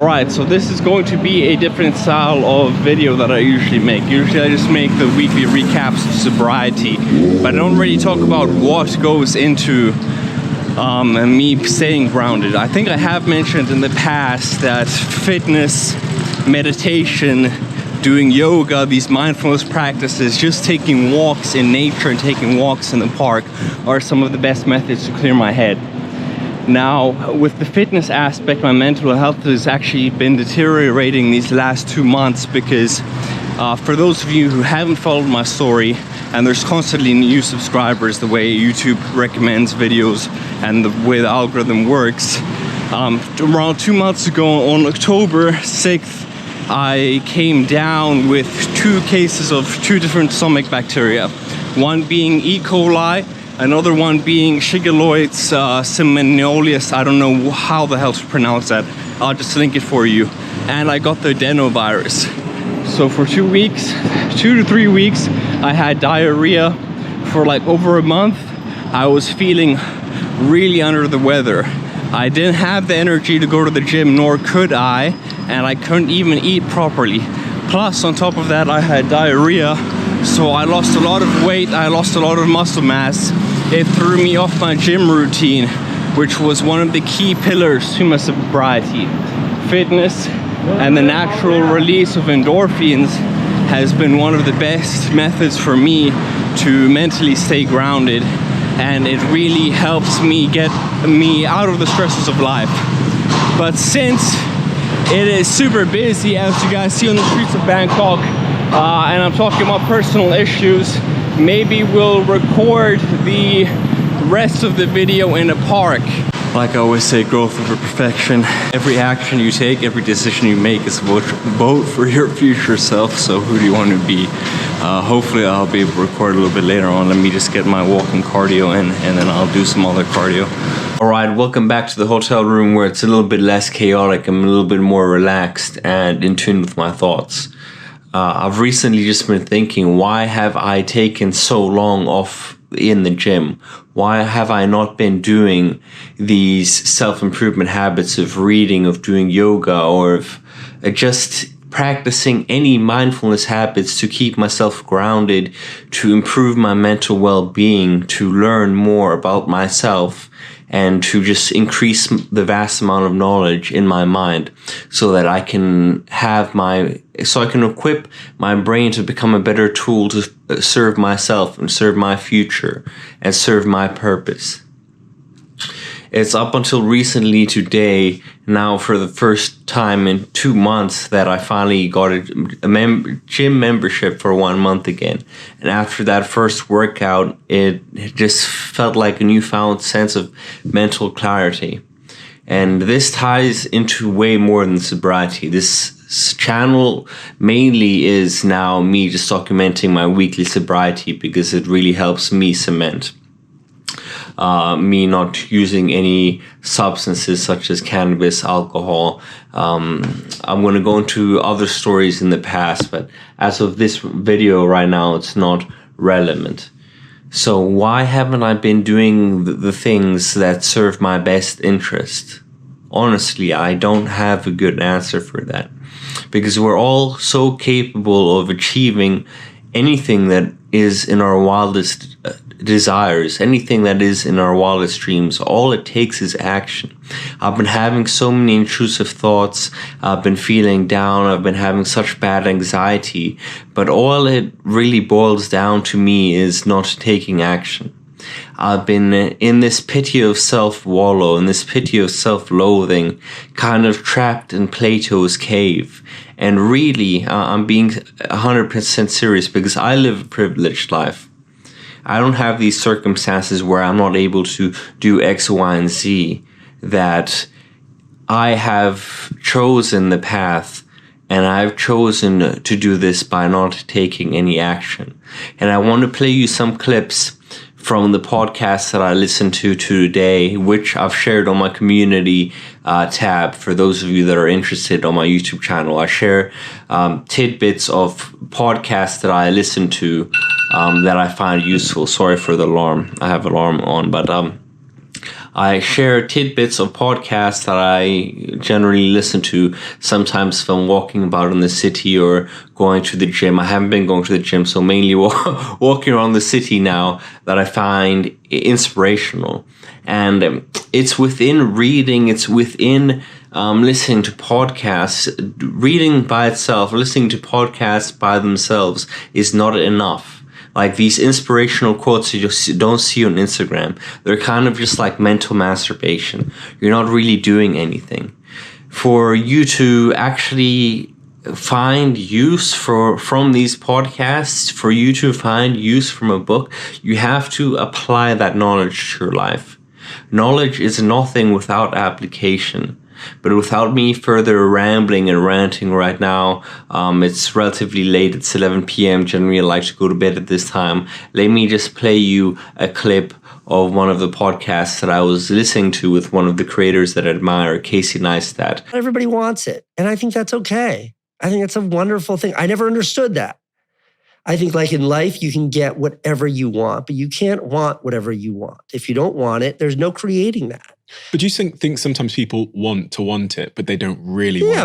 Right, so this is going to be a different style of video that I usually make. Usually I just make the weekly recaps of sobriety, but I don't really talk about what goes into me staying grounded. I think I have mentioned in the past that fitness, meditation, doing yoga, these mindfulness practices, just taking walks in nature and taking walks in the park are some of the best methods to clear my head. Now, with the fitness aspect, my mental health has actually been deteriorating these last 2 months because for those of you who haven't followed my story, and there's constantly new subscribers the way YouTube recommends videos and the way the algorithm works, around 2 months ago on October 6th, I came down with 2 cases of 2 different stomach bacteria, one being E. coli, another one being Shigaloids Seminolis. I don't know how the hell to pronounce that. I'll just link it for you. And I got the adenovirus. So for 2 weeks, 2 to 3 weeks, I had diarrhea for like over a month. I was feeling really under the weather. I didn't have the energy to go to the gym, nor could I, and I couldn't even eat properly. Plus, on top of that, I had diarrhea, so I lost a lot of weight, I lost a lot of muscle mass. It threw me off my gym routine, which was one of the key pillars to my sobriety. Fitness and the natural release of endorphins has been one of the best methods for me to mentally stay grounded, and it really helps me get me out of the stresses of life. But since it is super busy, as you guys see on the streets of Bangkok, and I'm talking about personal issues, maybe we'll record the rest of the video in a park. Like I always say, growth over perfection. Every action you take, every decision you make is a vote for your future self. So who do you want to be? Hopefully I'll be able to record a little bit later on. Let me just get my walking cardio in, and then I'll do some other cardio. Alright, welcome back to the hotel room where it's a little bit less chaotic. I'm a little bit more relaxed and in tune with my thoughts. I've recently just been thinking, why have I taken so long off in the gym? Why have I not been doing these self-improvement habits of reading, of doing yoga, or of just practicing any mindfulness habits to keep myself grounded, to improve my mental well-being, to learn more about myself, and to just increase the vast amount of knowledge in my mind so that I can equip my brain to become a better tool to serve myself and serve my future and serve my purpose. It's up until recently today, now for the first time in 2 months, that I finally got a gym membership for 1 month again. And after that first workout, it just felt like a newfound sense of mental clarity. And this ties into way more than sobriety. This channel mainly is now me just documenting my weekly sobriety because it really helps me cement. Me not using any substances such as cannabis, alcohol. I'm going to go into other stories in the past, but as of this video right now, it's not relevant. So why haven't I been doing the things that serve my best interest? Honestly, I don't have a good answer for that, because we're all so capable of achieving anything that is in our wildest desires, anything that is in our wildest dreams. All it takes is action. I've been having so many intrusive thoughts. I've been feeling down. I've been having such bad anxiety. But all it really boils down to me is not taking action. I've been in this pity of self-wallow, in this pity of self-loathing, kind of trapped in Plato's cave. And really, I'm being 100% serious, because I live a privileged life. I don't have these circumstances where I'm not able to do X, Y, and Z. That I have chosen the path, and I've chosen to do this by not taking any action. And I want to play you some clips from the podcast that I listened to today, which I've shared on my community tab for those of you that are interested on my YouTube channel. I share tidbits of podcasts that I listen to that I find useful. Sorry for the alarm. I have alarm on, but I share tidbits of podcasts that I generally listen to, sometimes if I'm walking about in the city or going to the gym. I haven't been going to the gym, so mainly walking around the city now that I find inspirational. And it's within reading, it's within listening to podcasts. Reading by itself, listening to podcasts by themselves is not enough. Like these inspirational quotes you just don't see on Instagram. They're kind of just like mental masturbation. You're not really doing anything. For you to actually find use from these podcasts, for you to find use from a book, you have to apply that knowledge to your life. Knowledge is nothing without application. But without me further rambling and ranting right now, it's relatively late. It's 11 p.m. Generally, I like to go to bed at this time. Let me just play you a clip of one of the podcasts that I was listening to with one of the creators that I admire, Casey Neistat. Everybody wants it, and I think that's okay. I think it's a wonderful thing. I never understood that. I think like in life, you can get whatever you want, but you can't want whatever you want. If you don't want it, there's no creating that. But do you think sometimes people want to want it, but they don't really want it? Yeah,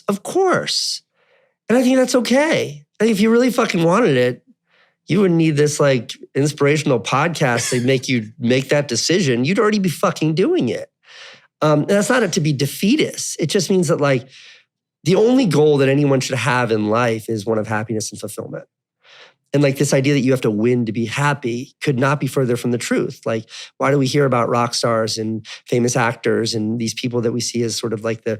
of course. And I think that's okay. I think if you really fucking wanted it, you wouldn't need this like inspirational podcast to make you make that decision. You'd already be fucking doing it. And that's not to be defeatist. It just means that like the only goal that anyone should have in life is one of happiness and fulfillment. And like this idea that you have to win to be happy could not be further from the truth. Like, why do we hear about rock stars and famous actors and these people that we see as sort of like the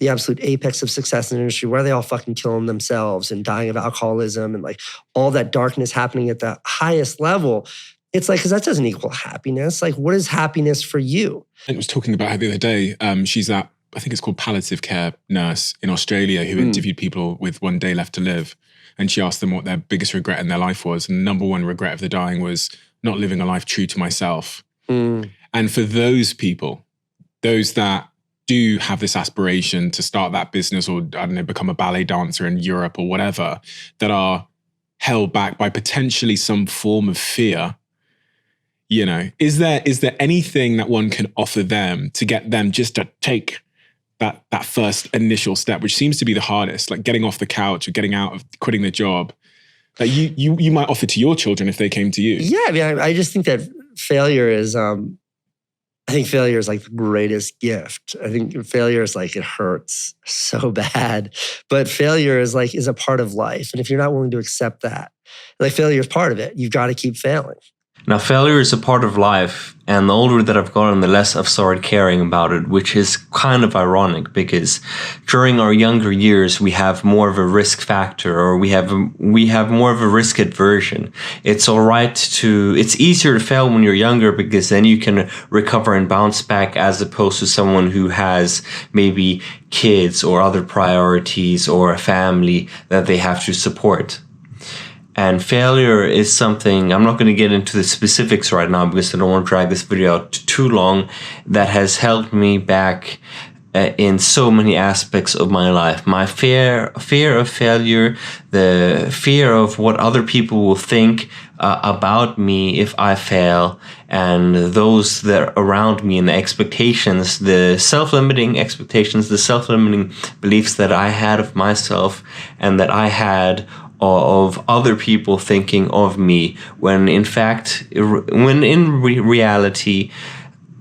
absolute apex of success in the industry? Why are they all fucking killing themselves and dying of alcoholism and like all that darkness happening at the highest level? It's like, because that doesn't equal happiness. Like, what is happiness for you? I was talking about her the other day. She's that, I think it's called palliative care nurse in Australia who interviewed people with one day left to live. And she asked them what their biggest regret in their life was. And the number one regret of the dying was not living a life true to myself. And for those people, those that do have this aspiration to start that business or, I don't know, become a ballet dancer in Europe or whatever, that are held back by potentially some form of fear, you know, is there anything that one can offer them to get them just to take that first initial step, which seems to be the hardest, like getting off the couch or getting out of quitting the job, that you might offer to your children if they came to you? Yeah, I mean, I just think that failure is, I think failure is like the greatest gift. I think failure is like, it hurts so bad, but failure is a part of life. And if you're not willing to accept that, like failure is part of it, you've got to keep failing. Now, failure is a part of life, and the older that I've gotten, the less I've started caring about it, which is kind of ironic because during our younger years, we have more of a risk factor, or we have more of a risk aversion. It's it's easier to fail when you're younger because then you can recover and bounce back, as opposed to someone who has maybe kids or other priorities or a family that they have to support. And failure is something, I'm not going to get into the specifics right now because I don't want to drag this video out too long, that has held me back in so many aspects of my life. My fear of failure, the fear of what other people will think about me if I fail, and those that are around me, and the expectations, the self-limiting expectations, the self-limiting beliefs that I had of myself and that I had of other people thinking of me, when in fact, reality,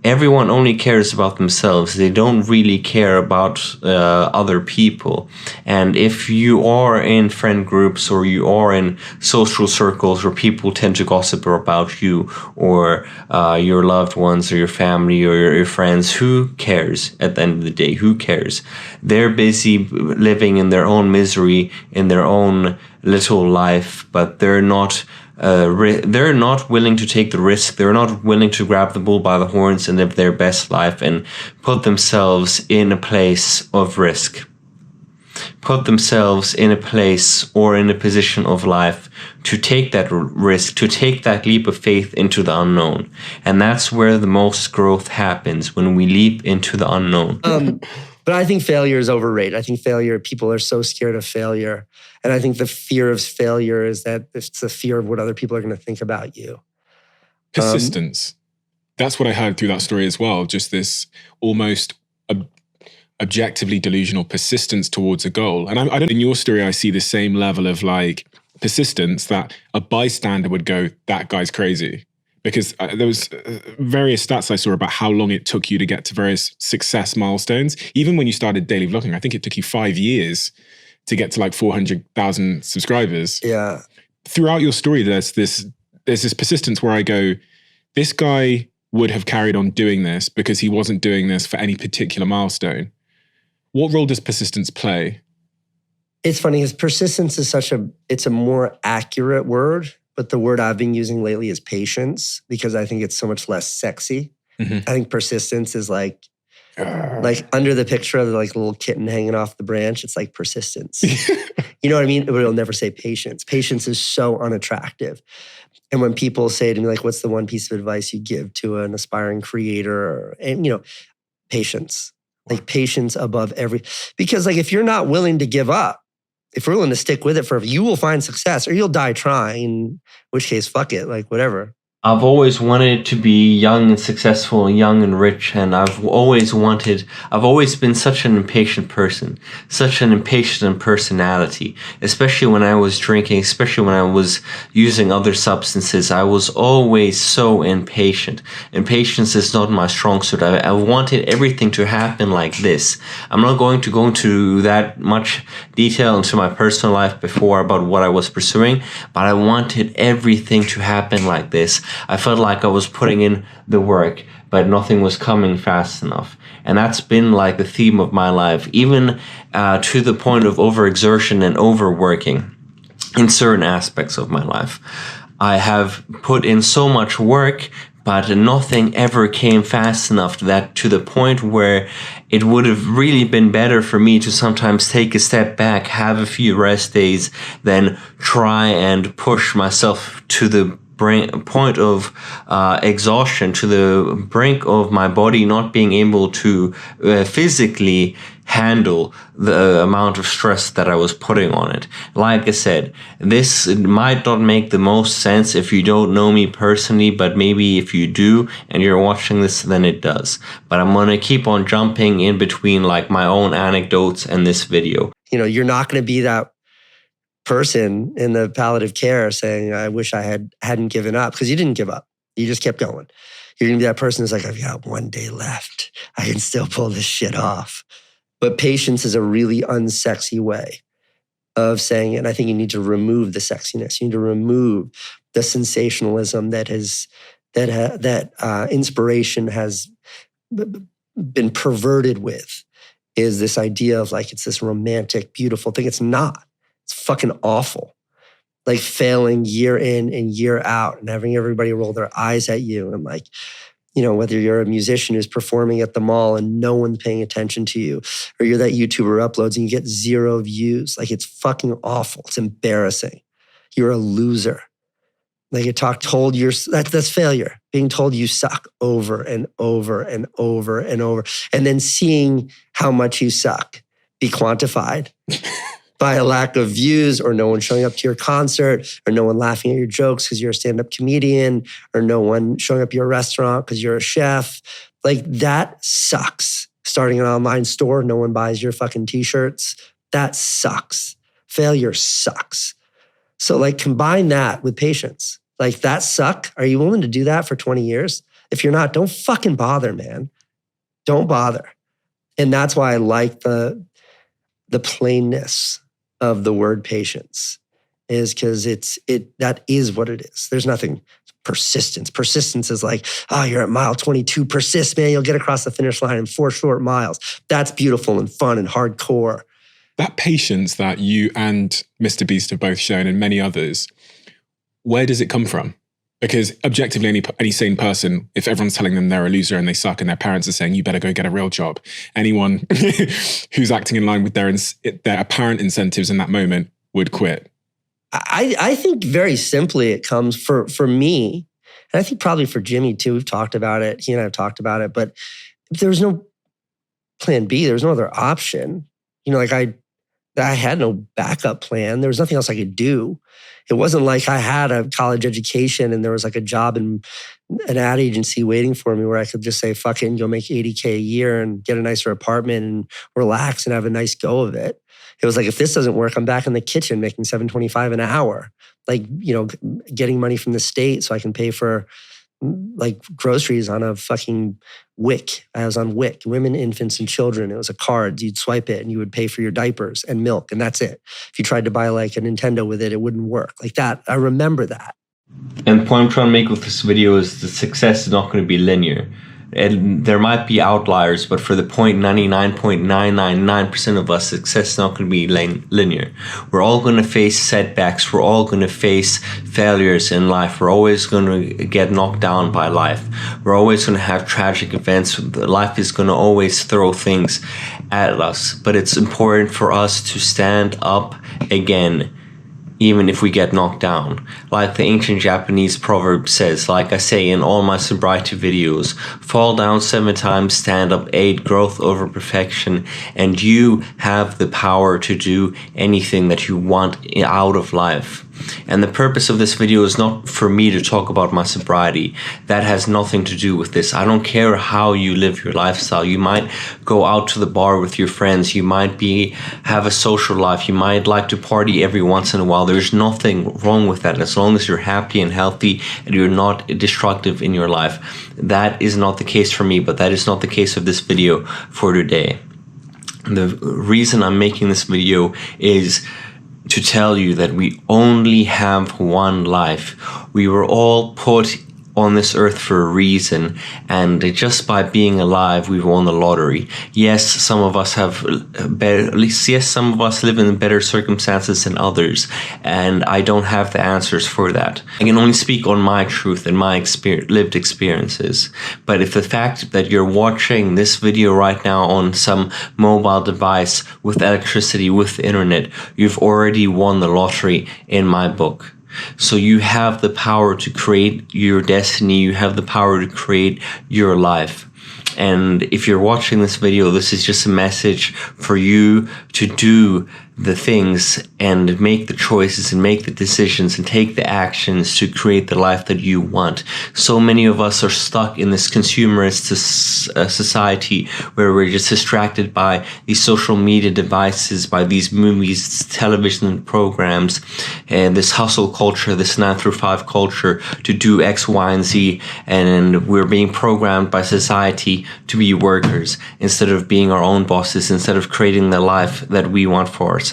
everyone only cares about themselves. They don't really care about other people. And if you are in friend groups or you are in social circles where people tend to gossip about you or your loved ones or your family or your friends, who cares at the end of the day? Who cares? They're busy living in their own misery, in their own little life, but they're not willing to take the risk. They're not willing to grab the bull by the horns and live their best life and put themselves in a place of risk. Put themselves in a place or in a position of life to take that risk, to take that leap of faith into the unknown. And that's where the most growth happens, when we leap into the unknown. But I think failure is overrated. I think people are so scared of failure. And I think the fear of failure is that it's the fear of what other people are going to think about you. Persistence. That's what I heard through that story as well. Just this almost objectively delusional persistence towards a goal. And I don't, in your story, I see the same level of like persistence that a bystander would go, that guy's crazy. Because there was various stats I saw about how long it took you to get to various success milestones. Even when you started daily vlogging, I think it took you 5 years to get to like 400,000 subscribers. Yeah. Throughout your story, there's this persistence where I go, this guy would have carried on doing this because he wasn't doing this for any particular milestone. What role does persistence play? It's funny because persistence is it's a more accurate word, but the word I've been using lately is patience because I think it's so much less sexy. I think persistence is like under the picture of like a little kitten hanging off the branch. It's like persistence. You know what I mean? But it'll never say patience. Patience is so unattractive. And when people say to me, like, what's the one piece of advice you give to an aspiring creator? And, patience. Like patience above because like if you're not willing to give up, if you're willing to stick with it forever, you will find success or you'll die trying, in which case, fuck it, like whatever. I've always wanted to be young and successful and young and rich. And I've always been such an impatient person, such an impatient personality, especially when I was drinking, especially when I was using other substances. I was always so impatient. Impatience is not my strong suit. I wanted everything to happen like this. I'm not going to go into that much detail into my personal life before about what I was pursuing, but I wanted everything to happen like this. I felt like I was putting in the work, but nothing was coming fast enough. And that's been like the theme of my life, even to the point of overexertion and overworking in certain aspects of my life. I have put in so much work, but nothing ever came fast enough to the point where it would have really been better for me to sometimes take a step back, have a few rest days, then try and push myself to the point of exhaustion, to the brink of my body not being able to physically handle the amount of stress that I was putting on it. Like I said, this might not make the most sense if you don't know me personally, but maybe if you do and you're watching this, then it does. But I'm going to keep on jumping in between like my own anecdotes and this video. You're not going to be that person in the palliative care saying, I wish I hadn't given up, because you didn't give up. You just kept going. You're going to be that person who's like, I've got 1 day left. I can still pull this shit off. But patience is a really unsexy way of saying it. And I think you need to remove the sexiness. You need to remove the sensationalism that inspiration has been perverted with, is this idea of like, it's this romantic, beautiful thing. It's not. It's fucking awful. Like failing year in and year out and having everybody roll their eyes at you. And like, whether you're a musician who's performing at the mall and no one's paying attention to you, or you're that YouTuber uploads and you get 0 views. Like it's fucking awful. It's embarrassing. You're a loser. Like that's failure. Being told you suck over and over and over and over. And then seeing how much you suck be quantified by a lack of views, or no one showing up to your concert, or no one laughing at your jokes because you're a stand-up comedian, or no one showing up at your restaurant because you're a chef. Like that sucks. Starting an online store, no one buys your fucking t-shirts. That sucks. Failure sucks. So like combine that with patience. Like that suck. Are you willing to do that for 20 years? If you're not, don't fucking bother, man. Don't bother. And that's why I like the plainness of the word patience, is because that is what it is. There's nothing persistence. Persistence is like, you're at mile 22, persist, man, you'll get across the finish line in 4 short miles. That's beautiful and fun and hardcore. That patience that you and Mr. Beast have both shown, and many others, where does it come from? Because objectively, any sane person, if everyone's telling them they're a loser and they suck and their parents are saying, you better go get a real job, anyone who's acting in line with their apparent incentives in that moment would quit. I think very simply it comes for me, and I think probably for Jimmy too. We've talked about it. He and I have talked about it. But if there was no plan B, there was no other option. Like I had no backup plan. There was nothing else I could do. It wasn't like I had a college education and there was like a job in an ad agency waiting for me where I could just say, fuck it, and go make $80K a year and get a nicer apartment and relax and have a nice go of it. It was like, if this doesn't work, I'm back in the kitchen making $7.25 an hour, like, getting money from the state so I can pay for like groceries on a fucking WIC. I was on WIC, Women, Infants, and Children. It was a card. You'd swipe it and you would pay for your diapers and milk, and that's it. If you tried to buy like a Nintendo with it, it wouldn't work. Like that. I remember that. And the point I'm trying to make with this video is that success is not going to be linear. And there might be outliers, but for the 99.999% of us, success is not going to be linear. We're all going to face setbacks. We're all going to face failures in life. We're always going to get knocked down by life. We're always going to have tragic events. Life is going to always throw things at us. But it's important for us to stand up again, even if we get knocked down. Like the ancient Japanese proverb says, like I say in all my sobriety videos, fall down 7 times, stand up 8, growth over perfection, and you have the power to do anything that you want out of life. And the purpose of this video is not for me to talk about my sobriety. That has nothing to do with this. I don't care how you live your lifestyle. You might go out to the bar with your friends. You might have a social life. You might like to party every once in a while. There's nothing wrong with that as long as you're happy and healthy and you're not destructive in your life. That is not the case for me, but that is not the case of this video for today. The reason I'm making this video is to tell you that we only have one life. We were all put on this earth for a reason, and just by being alive, we've won the lottery. Yes, some of us have some of us live in better circumstances than others, and I don't have the answers for that. I can only speak on my truth and my lived experiences. But if the fact that you're watching this video right now on some mobile device with electricity, with the internet, you've already won the lottery in my book. So you have the power to create your destiny. You have the power to create your life. And if you're watching this video, this is just a message for you to do the things and make the choices and make the decisions and take the actions to create the life that you want. So many of us are stuck in this consumerist society where we're just distracted by these social media devices, by these movies, television programs, and this hustle culture, this 9-to-5 culture to do X, Y, and Z. And we're being programmed by society to be workers instead of being our own bosses, instead of creating the life that we want for ourselves.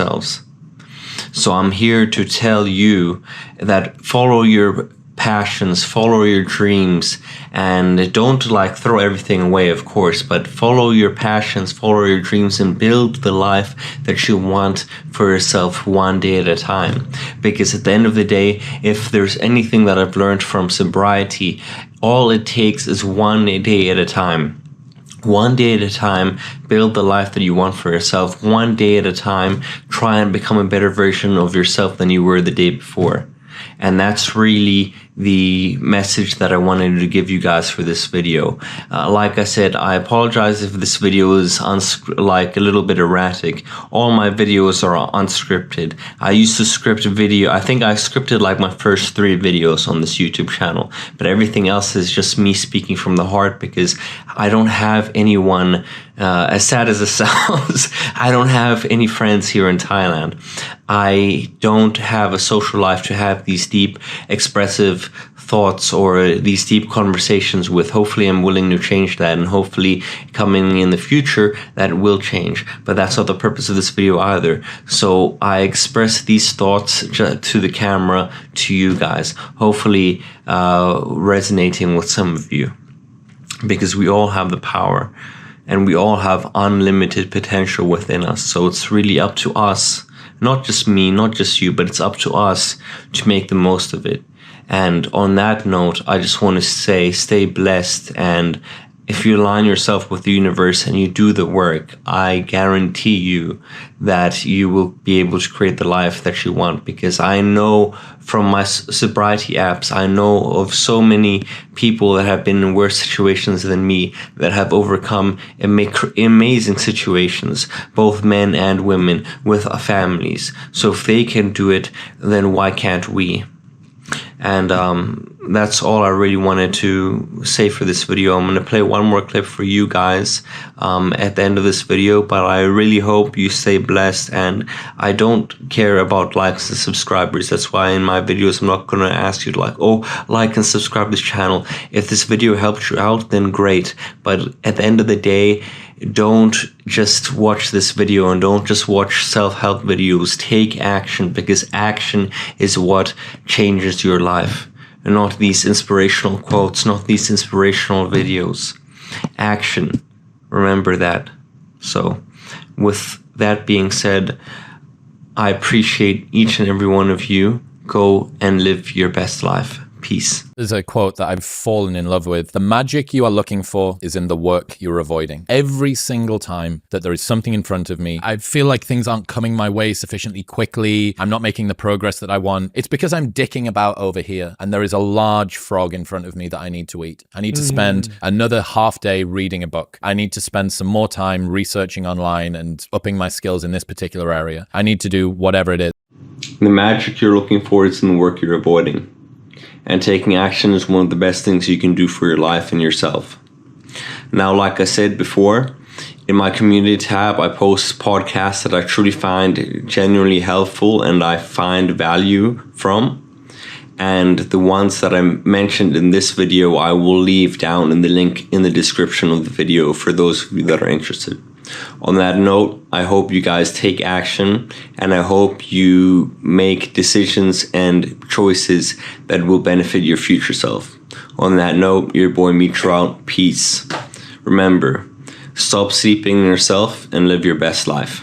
So I'm here to tell you that follow your passions, follow your dreams, and don't throw everything away, of course, but follow your passions, follow your dreams, and build the life that you want for yourself one day at a time. Because at the end of the day, if there's anything that I've learned from sobriety, all it takes is one day at a time. One day at a time, build the life that you want for yourself. One day at a time, try and become a better version of yourself than you were the day before. And that's really the message that I wanted to give you guys for this video. Like I said, I apologize if this video is a little bit erratic. All my videos are unscripted. I used to script a video. I think I scripted my first 3 videos on this YouTube channel, but everything else is just me speaking from the heart because I don't have anyone, as sad as it sounds, I don't have any friends here in Thailand. I don't have a social life to have these deep, expressive thoughts or these deep conversations with. Hopefully I'm willing to change that, and hopefully coming in the future that will change, but that's not the purpose of this video either. So I express these thoughts to the camera, to you guys, hopefully resonating with some of you, because we all have the power and we all have unlimited potential within us. So it's really up to us, not just me, not just you, but it's up to us to make the most of it. And on that note, I just want to say, stay blessed. And if you align yourself with the universe and you do the work, I guarantee you that you will be able to create the life that you want. Because I know from my sobriety apps, I know of so many people that have been in worse situations than me, that have overcome amazing situations, both men and women, with families. So if they can do it, then why can't we? And that's all I really wanted to say for this video. I'm going to play one more clip for you guys at the end of this video, but I really hope you stay blessed, and I don't care about likes and subscribers. That's why in my videos I'm not going to ask you to like and subscribe this channel. If this video helped you out, then great, but at the end of the day, don't just watch this video and don't just watch self-help videos. Take action, because action is what changes your life. And not these inspirational quotes, not these inspirational videos. Action. Remember that. So, with that being said, I appreciate each and every one of you. Go and live your best life. Peace. There's a quote that I've fallen in love with. The magic you are looking for is in the work you're avoiding. Every single time that there is something in front of me, I feel like things aren't coming my way sufficiently quickly. I'm not making the progress that I want. It's because I'm dicking about over here, and there is a large frog in front of me that I need to eat. I need to spend another half day reading a book. I need to spend some more time researching online and upping my skills in this particular area. I need to do whatever it is. The magic you're looking for is in the work you're avoiding. And taking action is one of the best things you can do for your life and yourself. Now, like I said before, in my community tab, I post podcasts that I truly find genuinely helpful and I find value from. And the ones that I mentioned in this video, I will leave down in the link in the description of the video for those of you that are interested. On that note, I hope you guys take action, and I hope you make decisions and choices that will benefit your future self. On that note, your boy Mitra out. Peace. Remember, stop sleeping in yourself and live your best life.